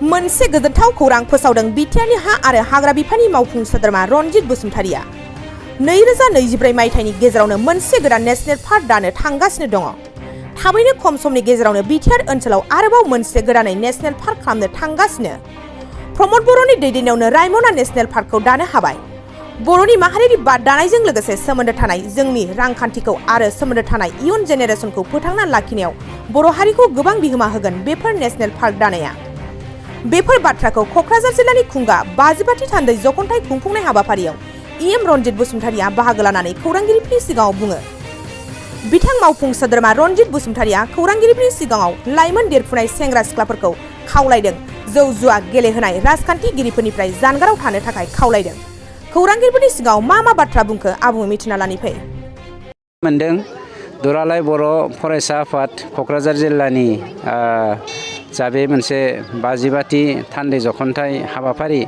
मोनसे गोजोनथाव खौरां फोसावदों बिटिआरनि हा आरो हाग्रा बिफाननि मावफुं सोद्रोमा रनजित बसुमतारिया 2024 मायथाइनि गेजेरावनो मोनसे गोदान नेशनेल पार्क दानो थांगासिनो दङ। थाबैनो खम समनि गेजेरावनो बिटिआर ओनसोलाव आरोबाव मोनसे गोदानै नेशनेल पार्क खालामनो थांगासिनो। प्रमद बर'नि दैदेननायावनो रायमना नेशनेल पार्कखौ दानो हाबाय। बर'नि माहारियारि बाद दानायजों लोगोसे सोमोन्दो थानाय जोंनि रांखान्थिखौ आरो सोमोन्दो थानाय इयुन जेनेरेसनखौ फोथांना लाखिनायाव बर' हारिखौ गोबां बिहोमा होगोन बेफोर नेशनेल पार्क दानाया। बेफोर बाथ्राखौ क'क्राझार जिल्लानि खुंगा 55थि थान्दै जखनथाइ खुंफुंनाय हाबाफारियाव इएम रनजित बसुमतारिया बाहागो लानानै खौरांगिरिफोरनि सिगाङाव बुङो। बिथां मावफुं सोद्रोमा रनजित बसुमतारिया खौरांगिरिफोरनि सिगाङाव लाइमोन देरफुनाय सेंग्रा सिख्लाफोरखौ खावलायदों जौ जुवा गेलेहोनाय राजखान्थिगिरिफोरनिफ्राय जानगाराव थानो थाखाय खावलायदों। खौरांगिरिफोरनि सिगाङाव मा बाथ्रा बुंखो आबुङै मिथिना लानि फै। मोनदों दुलाराय बर' फरायसा आफाद क'क्राझार जिल्लानि जा बे मोनसे 55थि थान्दै जखनथाइ हाबाफारि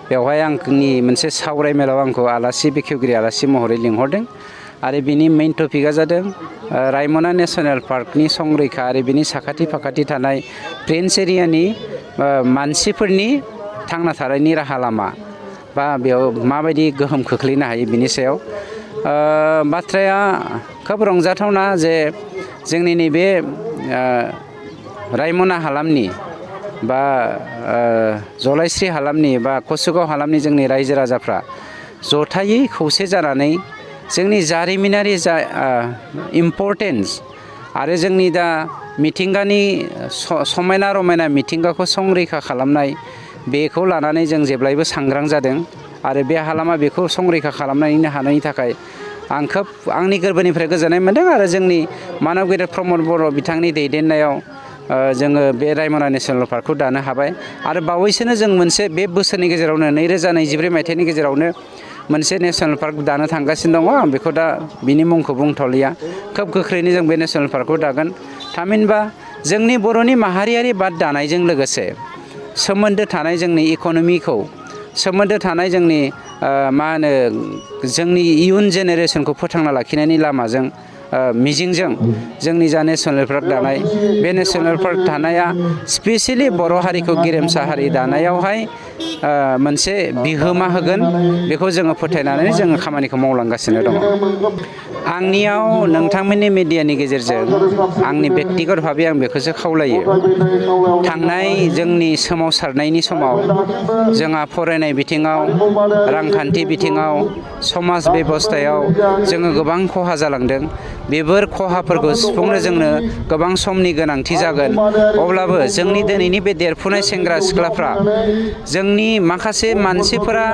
बेवहाय आंनि मोनसे सावरायमेलाव आंखौ आलासि बेखेवगिरि आलासि महरै लिंहरदों आरो बिनि मेइन टपिकआ जादों रायमना नेशनेल पार्कनि संरैखा आरो बिनि साखाथि फाखाथि थानाय प्रिन्स एरियानि मानसिफोरनि थांना थानायनि राहा लामा बा बेयाव माबायदि गोहोम खोख्लैनो हायो बिनि सायाव बाथ्राया खोब रंजाथावना जे जोंनि नैबे रायमना हालामनि बा जलायस्रि हालामनि बा कसुगाव हालामनि जोंनि रायजो राजाफ्रा जथायै खौसे जानानै जोंनि जारिमिनारि जा इम्परटेन्स आरो जोंनि दा मिथिंगानि समायना रमायना मिथिंगाखौ संरैखा खालामनाय बेखौ लानानै जों जेब्लायबो सांग्रां जादों आरो बे हालामा बेखौ संरैखा खालामनो हानायनि थाखाय आं खोब आंनि गोरबोनिफ्राय गोजोननाय मोनदों आरो जोंनि मानब गेदेर प्रमद बर' बिथांनि दैदेननायाव जोङो बे रायमना नेशनेल पार्कखौ दानो हाबाय आरो बावैसोनो जों मोनसे बे बोसोरनि गेजेरावनो 2024 मायथाइनि गेजेरावनो मोनसे नेशनेल पार्क दानो थांगासिनो दङ। आं बेखौ दा बिनि मुंखौ बुंथ'लिया। खोब गोख्रैनो जों बे नेशनेल पार्कखौ दागोन। थामहिनबा जोंनि बर'नि माहारियारि बाद दानायजों लोगोसे सोमोन्दो थानाय जोंनि इक'नमिखौ सोमोन्दो थानाय जोंनि जोंनि इयुन जेनेरेसनखौ फोथांना लाखिनायनि लामाजों मिजिंजों जोंनि जा नेशनेल पार्क दानाय बे नेशनेल पार्क दानाया स्पेसियेलि बर' हारिखौ गेरेमसा हारि दानायावहाय मोनसे बिहोमा होगोन बेखौ जोङो फोथायनानै जोङो खामानिखौ मावलांगासिनो दङ। आंनियाव नोंथांमोननि मिडियानि गेजेरजों आंनि बेक्तिगत भाबै आं बेखौसो खावलायो थांनाय जोंनि सोमावसारनायनि समाव जोंहा फरायनाय बिथिङाव रांखान्थि बिथिङाव समाज बेबस्थायाव जोङो गोबां खहा जालांदों। बेफोर खहाफोरखौ सुफुंनो जोंनो गोबां समनि गोनांथि जागोन। अब्लाबो जोंनि दिनैनि बे देरफुनाय सेंग्रा सिख्लाफ्रा जोंनि माखासे मानसिफोरा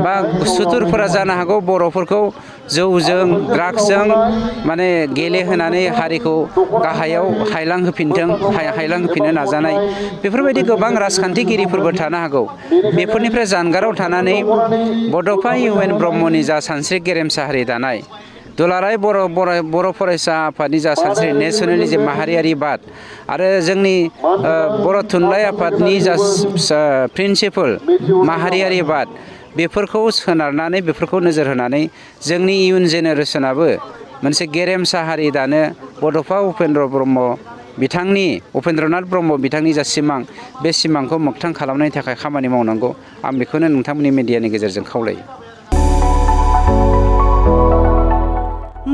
बा सुथुरफोरा जानो हागौ बर'फोरखौ जौजों ड्राग्सजों माने गेलेहोनानै हारिखौ गाहायाव हायलांहोफिननो नाजानाय बेफोरबायदि गोबां राजखान्थिगिरिफोरबो थानो हागौ। बेफोरनिफ्राय जानगाराव थानानै बड'फा इउ एन ब्रह्मनि जा सानस्रि गेरेमसा हारि दानाय दुलाराय बर' फरायसा आफादनि जा सानस्रि नेशनेलिज्म माहारियारि बाद आरो जोंनि बर' थुनलाइ आफादनि जा प्रिन्सिपल माहारियारि बाद बेफोरखौ सोनारनानै बेफोरखौ नोजोर होनानै जोंनि इयुन जेनेरेसनाबो मोनसे गेरेमसा हारि दानो बड'फा उपेन्द्रनाथ ब्रह्म बिथांनि जा सिमां बे सिमांखौ मोगथां खालामनायनि थाखाय खामानि मावनांगौ। आं बेखौनो नोंथांमोननि मिडियानि गेजेरजों खावलायो।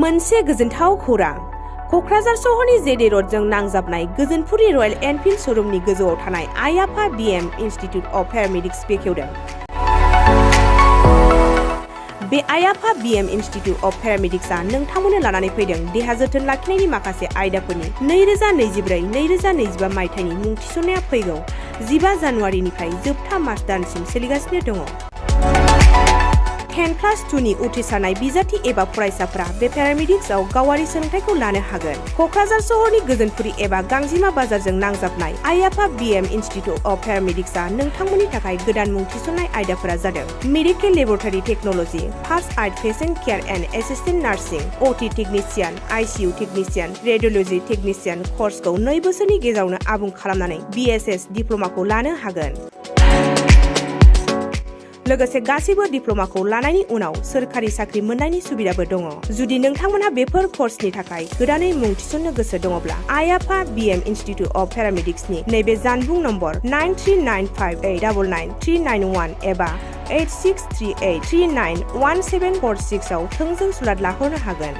मोनसे गोजोनथाव खौरां क'क्राझार सहरनि जेडे रडजों नांजाबनाय गोजोनपुरि रयेल एनफिल्ड श'रुमनि गोजौआव थानाय आइ आफा बिएम इन्स्टिट्युट अफ पेरामेडिक्स बेखेवदों। बे आइ आफा बिएम इन्स्टिट्युट अफ पेरामेडिक्सआ नोंथांमोननो लानानै फैदों देहा जोथोन लाखिनायनि माखासे आयदाफोरनि 2024-2025 मायथाइनि मुं थिसननाया फैगौ 15 जानुवारिनिफ्राय जोबथा मार्च दानसिम सोलिगासिनो दङ। 10+2 नि उथ्रिसारनाय बिजाथि एबा फरायसाफोरा बे पेरामेडिक्सआव गावारि सोलोंथाइखौ लानो हागोन। क'क्राझार सहरनि गोजोनपुरि एबा गांजिमा बाजारजों नांजाबनाय आइ आफा बिएम इन्स्टिट्युट अफ पेरामेडिक्सआ नोंथांमोननि थाखाय गोदान मुं थिसननाय आयदाफोरा जादों medical laboratory technology, first aid patient care and assistant nursing, OT technician, ICU technician, radiology technician कर्सखौ 2 बोसोरनि गेजेरावनो आबुं खालामनानै BSS डिप्ल'माखौ लानो हागोन। लोगोसे गासैबो डिप्ल'माखौ लानायनि उनाव सोरखारि साख्रि मोननायनि सुबिदाबो दङ। जुदि नोंथांमोनहा बेफोर कर्सनि थाखाय गोदानै मुं थिसननो गोसो दङब्ला आइ आफा BM इनस्टिट्युट अफ पेरामेडिक्सनि नैबे जानबुं नम्बर 9395899391 एबा 8638391746 आव थोंजों सुलाद लाहरनो हागोन।